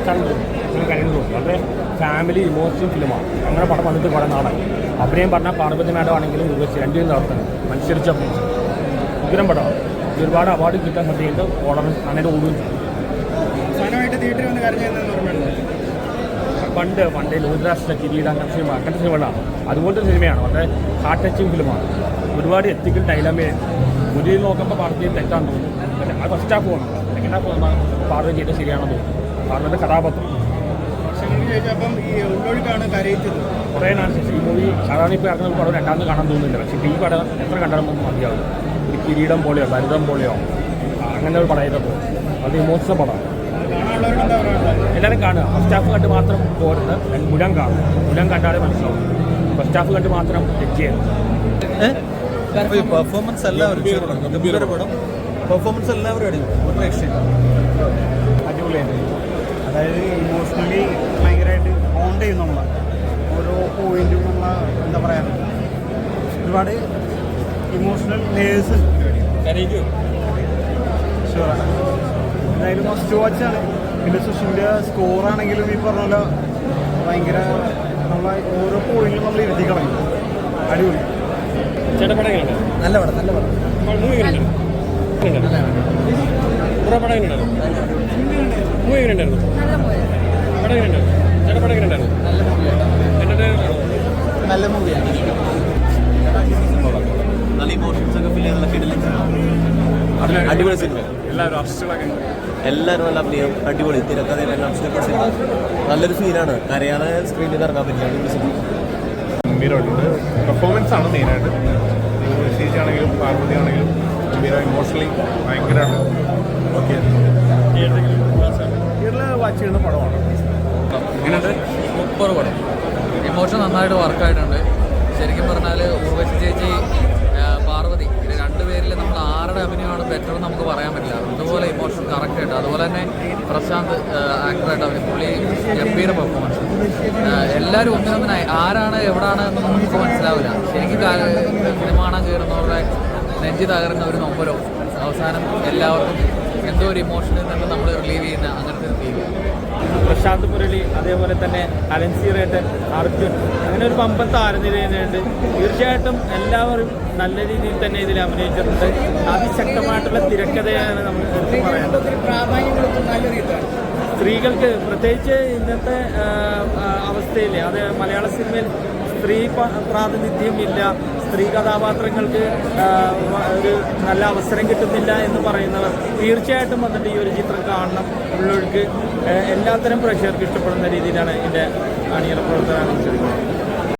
മാസാണെന്ന് തോന്നുന്നു, അങ്ങനെ കരയുന്നു തോന്നുന്നു. വളരെ ഫാമിലി ഇമോഷണൽ ഫിലിമാണ്. അങ്ങനെ പടം വന്നിട്ട് കുറേ നാളായി. അഭിനയം പറഞ്ഞാൽ പാർവതി മാഡം ആണെങ്കിലും രണ്ടും നടത്തുന്നത് മത്സരിച്ച ഉഗ്രം പടമാണ്. ഒരുപാട് അവാർഡ് കിട്ടാൻ സാധ്യതയുണ്ട്. ഓടണം അങ്ങനെ ഓടുകയും ചെയ്യും. പണ്ട് ലോകരാഷ്ട്ര കിരീടം അങ്ങനത്തെ സിനിമകളാണ്. അതുപോലത്തെ സിനിമയാണ്. വളരെ ഹാർട്ട് ടച്ചിങ് ഫിലിമാണ്. ഒരുപാട് എത്തിക്കൽ ഡൈലാമേ ഒരു നോക്കുമ്പോൾ പാർവതി തെറ്റാന്ന് തോന്നുന്നു. പക്ഷേ അത് ഫസ്റ്റ് ഹാഫ് പോകണം. സെക്കൻഡ് ഹാഫ് പോകുമ്പോൾ പാർവതി ചെയ്ത് ശരിയാണെന്ന് തോന്നുന്നു. പാർവതിയുടെ കഥാപാത്രം കുറേ നാൾ ശേഷം ഈ മൂവി സാധാരണ ഇപ്പോൾ ഇറങ്ങുന്ന പടം രണ്ടാമത് കാണാൻ തോന്നുന്നില്ല. പക്ഷേ ഈ പടം എത്ര കണ്ടാലും മതിയാവും. ഒരു കിരീടം പോലെയോ ഭരിതം പോലെയോ അങ്ങനെ ഒരു പടം ചെയ്തപ്പോൾ അത് ഇമോഷണൽ പടമാണ്. എല്ലാവരും കാണുക. ഫസ്റ്റ് ഹാഫ് കണ്ട് മാത്രം പോരുന്നത് മുഴുവൻ കാണും. മുഴുവൻ കണ്ടാലേ മനസ്സിലാവും. ഫസ്റ്റ് ഹാഫ് കണ്ട് മാത്രം ജഡ്ജ് ചെയ്യണം. പെർഫോമൻസ് എല്ലാവരും പെർഫോമൻസ് എല്ലാവരും അടിപൊളിയായിട്ട്, അതായത് ഇമോഷണലി ഭയങ്കരമായിട്ട് ബോണ്ട് ചെയ്യും നമ്മൾ. ഓരോ പോയിന്റും നമ്മൾ എന്താ പറയുക, ഒരുപാട് ഇമോഷണൽ ലേയേഴ്സ്. ഷുവറാണ്, എന്തായാലും മസ്റ്റ് വാച്ചാണ്. പിന്നെ സുഷിൻ്റെ സ്കോറാണെങ്കിലും ഈ പറഞ്ഞ പോലെ ഭയങ്കര നമ്മളെ ഓരോ പോയിന്റിലും നമ്മൾ ഇരുത്തി കളയും. അടിപൊളി. നല്ല പടം നല്ല പടം. നല്ല മൂവിയാണ്. നല്ല ഇമോഷൻസ് ഒക്കെ ഫീൽ ചെയ്യുന്ന അടിപൊളി സിനിമ. എല്ലാവരും നല്ല അഭിനയം, അടിപൊളി തിരക്കഥയെല്ലാം സിനിമ. നല്ലൊരു ഫീലാണ്. കരയാതെ സ്ക്രീനിൽ ഇറങ്ങാൻ പറ്റില്ല. അടിപൊളി സിനിമ. ഗംഭീരമായിട്ടുണ്ട്. പെർഫോമൻസ് ആണ് മെയിനായിട്ട്. ചേച്ചി ആണെങ്കിലും പാർവതി ആണെങ്കിലും ഗംഭീര, ഇമോഷണലി ഭയങ്കരമാണ്. ഓക്കെ, തിയേറ്ററിൽ വാച്ച് ചെയ്യുന്ന പടമാണ്. ഇങ്ങനെയുണ്ട് സൂപ്പർ പടം. ഇമോഷൻ നന്നായിട്ട് വർക്കായിട്ടുണ്ട്. ശരിക്കും പറഞ്ഞാൽ ഉർവശി ചേച്ചി, പാർവതി, ഇത് രണ്ടുപേരിൽ നമ്മൾ ആരുടെ അഭിനയമാണ് ബെറ്റർ എന്ന് നമുക്ക് പറയാൻ പറ്റില്ല. അതുപോലെ ഇമോഷൻ കറക്റ്റായിട്ട്. അതുപോലെ തന്നെ പ്രശാന്ത് ആക്ടറായിട്ട് അഭിനയം, പുള്ളി ഗംഭീര പെർഫോമൻസ്. എല്ലാവരും ഒന്നിനൊന്നിനായി ആരാണ് എവിടെയാണ് എന്നൊന്നും നമുക്ക് മനസ്സിലാവില്ല. ശരിക്കും സിനിമ കാണാൻ കയറുന്നവരുടെ നെഞ്ചി തകരുന്ന ഒരു നൊമ്പരോ അവസാനം എല്ലാവർക്കും എന്തോ ഒരു ഇമോഷനിൽ നിന്ന് നമ്മൾ റിലീവ് ചെയ്യുന്ന അങ്ങനത്തെ ഒരു ഫീൽ. പ്രശാന്ത് മുരളി, അതേപോലെ തന്നെ അലൻസീറേട്ടൻ, അർജുൻ, അങ്ങനെ ഒരു പമ്പത്ത് ആരനിരയുന്നുണ്ട്. തീർച്ചയായിട്ടും എല്ലാവരും നല്ല രീതിയിൽ തന്നെ ഇതിൽ അഭിനയിച്ചിട്ടുണ്ട്. അതിശക്തമായിട്ടുള്ള തിരക്കഥയാണ് നമ്മൾ എടുത്ത് പറയേണ്ടത്. സ്ത്രീകൾക്ക് പ്രത്യേകിച്ച് ഇന്നത്തെ അവസ്ഥയിൽ, അത് മലയാള സിനിമയിൽ സ്ത്രീ പ്രാതിനിധ്യം ഇല്ല, സ്ത്രീ കഥാപാത്രങ്ങൾക്ക് ഒരു നല്ല അവസരം കിട്ടുന്നില്ല എന്ന് പറയുന്നവർ തീർച്ചയായിട്ടും വന്നിട്ട് ഈ ഒരു ചിത്രം കാണണം. ഉള്ളവർക്ക് എല്ലാത്തരം പ്രേക്ഷകർക്ക് ഇഷ്ടപ്പെടുന്ന രീതിയിലാണ് ഇതിൻ്റെ അണിയറ പ്രവർത്തനം അനുസരിക്കുന്നത്.